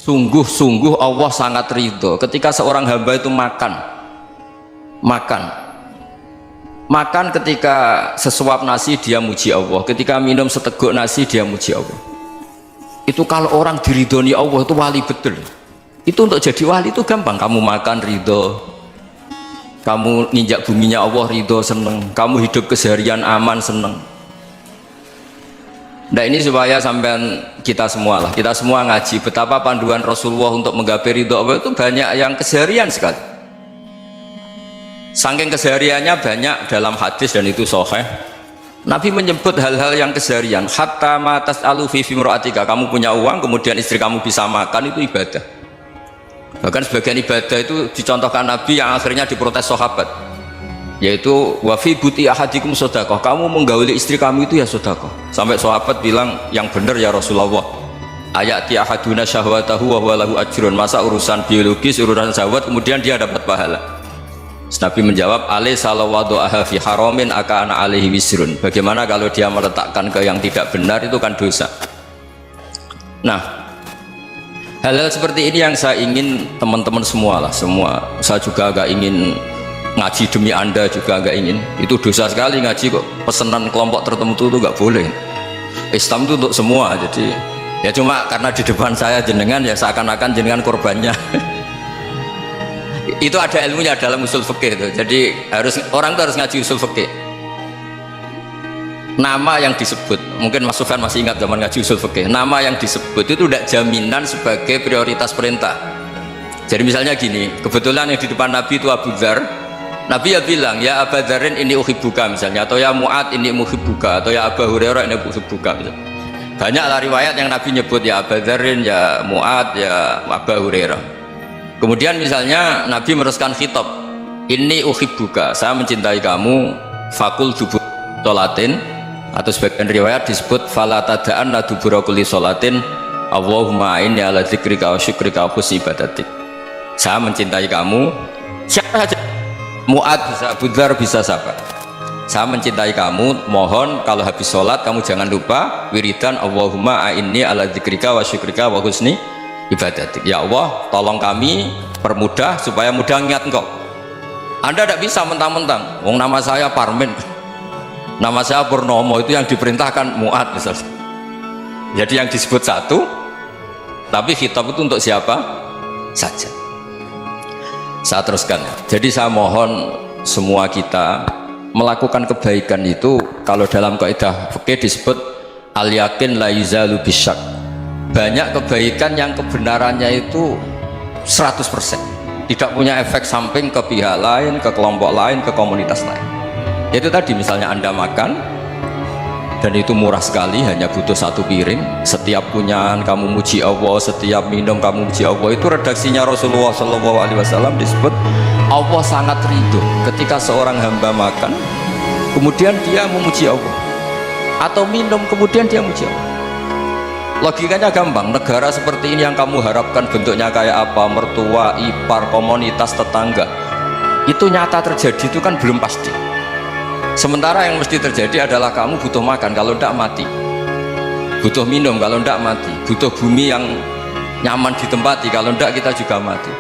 Sungguh-sungguh Allah sangat ridho ketika seorang hamba itu makan ketika sesuap nasi dia muji Allah, ketika minum seteguk nasi dia muji Allah. Itu kalau orang diridhoni Allah itu wali betul. Itu untuk jadi wali itu gampang, kamu makan ridho, kamu nginjak buminya Allah ridho seneng, kamu hidup keseharian aman seneng. Nah ini supaya sampean kita semua ngaji betapa panduan Rasulullah untuk menggapai ridho Allah itu banyak yang keseharian sekali. Saking kesehariannya banyak dalam hadis dan itu sahih. Nabi menyebut hal-hal yang keseharian. Hatta matas alu fi fimroatika, kamu punya uang kemudian istri kamu bisa makan, itu ibadah. Bahkan sebagian ibadah itu dicontohkan Nabi yang akhirnya diprotes sahabat, yaitu wafi buti ahadikum sodakoh, kamu menggauli istri kamu itu ya sodakoh. Sampai sahabat bilang yang benar ya Rasulullah, ayati ahaduna syahwatahu wa huwa lahu ajrun, masa urusan biologis, urusan syahwat kemudian dia dapat pahala. Nabi menjawab, alai salawadu'aha fi haramin akana alaihi wisrun, bagaimana kalau dia meletakkan ke yang tidak benar, itu kan dosa. Nah, hal-hal seperti ini yang saya ingin teman-teman semua, saya juga agak ingin ngaji demi anda juga agak ingin. Itu dosa sekali ngaji kok pesanan kelompok tertentu itu nggak boleh. Islam itu untuk semua, jadi ya cuma karena di depan saya jenengan ya seakan-akan jenengan korbannya. Itu ada ilmunya dalam usul fikih itu. Jadi orang itu harus ngaji usul fikih. Nama yang disebut, mungkin Mas Sufyan masih ingat zaman ngaji usul fikih, nama yang disebut itu tidak jaminan sebagai prioritas perintah. Jadi misalnya gini, kebetulan yang di depan Nabi itu Abu Dzar, Nabi ya bilang, ya Aba Dzarin ini uhibbuka misalnya, atau ya Mu'ad ini uhibbuka, atau ya Aba Hurairah ini uhibbuka misalnya. Banyaklah riwayat yang Nabi nyebut ya Aba Dzarin, ya Mu'ad, ya Aba Hurairah. Kemudian misalnya Nabi meneruskan khitab, ini uhibbuka, saya mencintai kamu, fakul dubur sholatin, atau sebagian riwayat disebut fala tada'anna dubura kulli sholatin Allahumma inni ala dzikrika wa syukrika wa husni ibadatik. Saya mencintai kamu, siapa saja, Mu'ad bisa, Abu Dzar bisa, siapa, saya mencintai kamu, mohon kalau habis sholat kamu jangan lupa wiridan Allahumma inni ala dzikrika wa syukrika wa husni ibadatik. Ya Allah, tolong kami permudah supaya mudah ingat engkau. Anda tidak bisa mentang-mentang, wong nama saya Parmin, nama saya Purnomo, itu yang diperintahkan Mu'ad misalnya. Jadi yang disebut satu, tapi khitab itu untuk siapa saja. Saya teruskan. Jadi saya mohon semua kita melakukan kebaikan itu, kalau dalam kaidah fikih disebut al yakin la yuzalu bisyak. Banyak kebaikan yang kebenarannya itu 100%, tidak punya efek samping ke pihak lain, ke kelompok lain, ke komunitas lain. Itu tadi misalnya Anda makan dan itu murah sekali, hanya butuh satu piring, setiap punyaan kamu muji Allah, setiap minum kamu muji Allah. Itu redaksinya Rasulullah SAW disebut Allah sangat ridho ketika seorang hamba makan kemudian dia memuji Allah, atau minum kemudian dia muji Allah. Logikanya gampang, negara seperti ini yang kamu harapkan bentuknya kayak apa, mertua, ipar, komunitas, tetangga, itu nyata terjadi itu kan belum pasti. Sementara yang mesti terjadi adalah kamu butuh makan, kalau tidak mati, butuh minum, kalau tidak mati, butuh bumi yang nyaman ditempati, kalau tidak kita juga mati.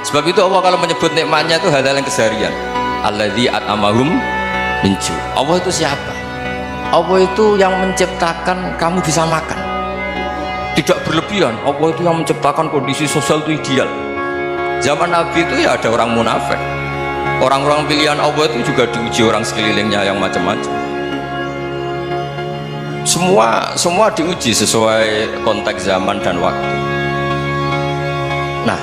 Sebab itu Allah kalau menyebut nikmatnya itu hal-hal yang keseharian. Alladzi at'amahum min ju'. Allah itu siapa? Allah itu yang menciptakan kamu bisa makan, tidak berlebihan. Allah itu yang menciptakan kondisi sosial itu ideal. Zaman Nabi itu ya ada orang munafik, orang-orang pilihan Allah itu juga diuji orang sekelilingnya yang macam-macam. Semua diuji sesuai konteks zaman dan waktu. Nah,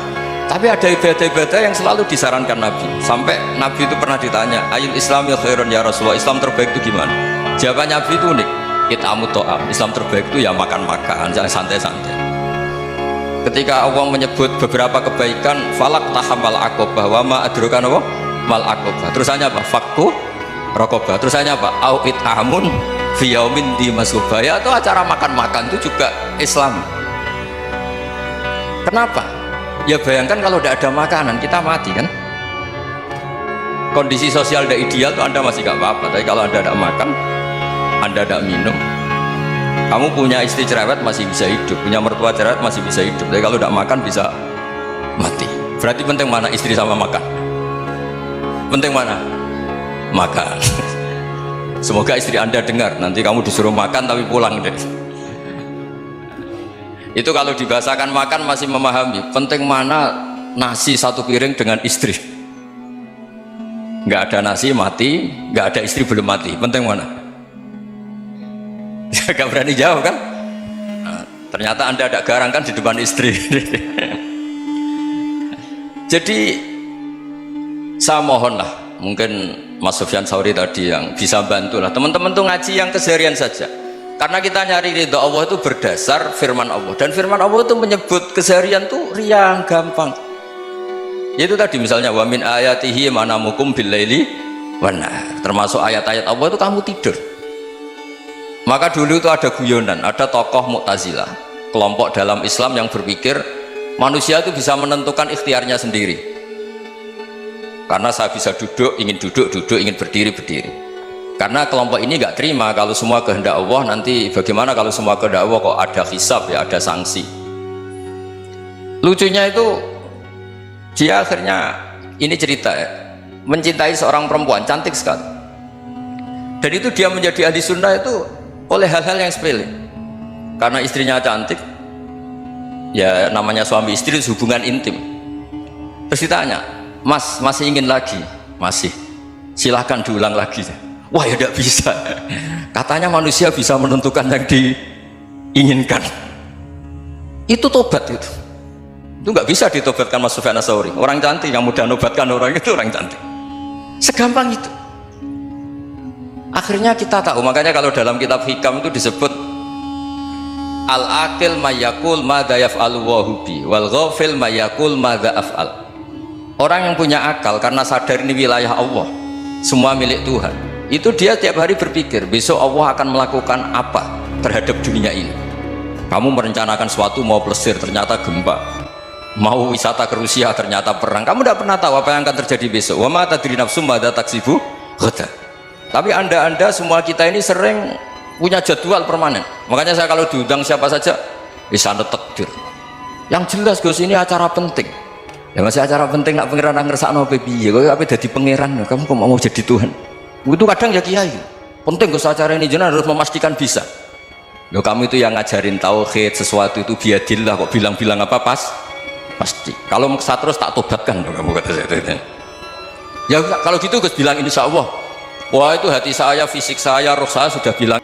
tapi ada ibadah-ibadah yang selalu disarankan Nabi. Sampai Nabi itu pernah ditanya, ayul islami khairun ya Rasulullah, Islam terbaik itu gimana? Jawaban Nabi itu unik, it'amut ta'am, Islam terbaik itu ya makan-makan, jangan santai-santai. Ketika Allah menyebut beberapa kebaikan, falak tahamal aqobah wa ma adrokan apa? Mal aqobah. Terusannya apa? Fakku rokobah. Terusannya apa? Au it'amun fi yaumin di masubah. Ya, itu acara makan-makan itu juga Islam. Kenapa? Ya bayangkan kalau tidak ada makanan kita mati kan? Kondisi sosial tidak ideal tuh Anda masih gak apa-apa, tapi kalau Anda tidak makan, Anda tidak minum, Kamu punya istri cerewet masih bisa hidup, punya mertua cerewet masih bisa hidup, tapi kalau tidak makan bisa mati. Berarti penting mana istri sama makan? Penting mana? Makan. Semoga istri Anda dengar, nanti kamu disuruh makan tapi pulang deh. Itu kalau dibahasakan makan masih memahami. Penting mana nasi satu piring dengan istri? Nggak ada nasi mati, nggak ada istri belum mati. Penting mana? Gak berani jawab kan? Nah, ternyata Anda ada garang kan di depan istri. Jadi saya mohonlah, mungkin Mas Sufyan Sauri tadi yang bisa bantulah teman-teman tuh ngaji yang keseharian saja, karena kita nyari ridha Allah itu berdasar firman Allah, dan firman Allah itu menyebut keseharian tuh riang gampang. Itu tadi misalnya wa min ayatihi manamukum billaili wan nahar, termasuk ayat-ayat Allah itu kamu tidur. Maka dulu itu ada guyonan, ada tokoh Mu'tazilah, kelompok dalam Islam yang berpikir manusia itu bisa menentukan ikhtiarnya sendiri. Karena saya bisa duduk, ingin duduk, duduk, ingin berdiri, berdiri. Karena kelompok ini nggak terima kalau semua kehendak Allah, nanti bagaimana kalau semua kehendak Allah kok ada hisab ya, ada sanksi. Lucunya itu dia akhirnya, ini cerita ya, mencintai seorang perempuan cantik sekali, dan itu dia menjadi ahli sunnah itu oleh hal-hal yang sepele. Karena istrinya cantik, ya namanya suami istri hubungan intim. Terus ditanya, Mas masih ingin lagi? Masih. Silahkan diulang lagi. Wah ya tidak bisa. Katanya manusia bisa menentukan yang diinginkan. Itu tobat itu. Itu nggak bisa ditobatkan Mas Sufyan Ats-Tsauri. Orang cantik yang mudah nobatkan orang itu orang cantik. Segampang itu. Akhirnya kita tahu, makanya kalau dalam kitab hikam itu disebut al-aqil mayakul madza yaf'alu wa hubi wal ghafil mayakul madza af'al. Orang yang punya akal karena sadar ini wilayah Allah, semua milik Tuhan, itu dia tiap hari berpikir besok Allah akan melakukan apa terhadap dunia ini. Kamu merencanakan sesuatu, mau plesir ternyata gempa, mau wisata ke Rusia ternyata perang. Kamu tidak pernah tahu apa yang akan terjadi besok. Wa ma tadri nafsum madza taksibu ghadan. Tapi anda semua kita ini sering punya jadwal permanen. Makanya saya kalau diundang siapa saja bisa takdir. Yang jelas Gus ini acara penting. Ya masih acara penting, nak pangeran ngersakno piye? Kok ape dadi pangeran? Kamu kok mau jadi Tuhan? Itu kadang ya kiai. Penting Gus acara ini jenengan harus memastikan bisa. Loh kamu itu yang ngajarin tauhid, sesuatu itu biadillah, kok bilang-bilang apa pasti. Kalau maksa terus tak tobatkan kamu kata saya. Ya kalau gitu Gus bilang insya Allah. Wah itu hati saya, fisik saya, roh saya sudah bilang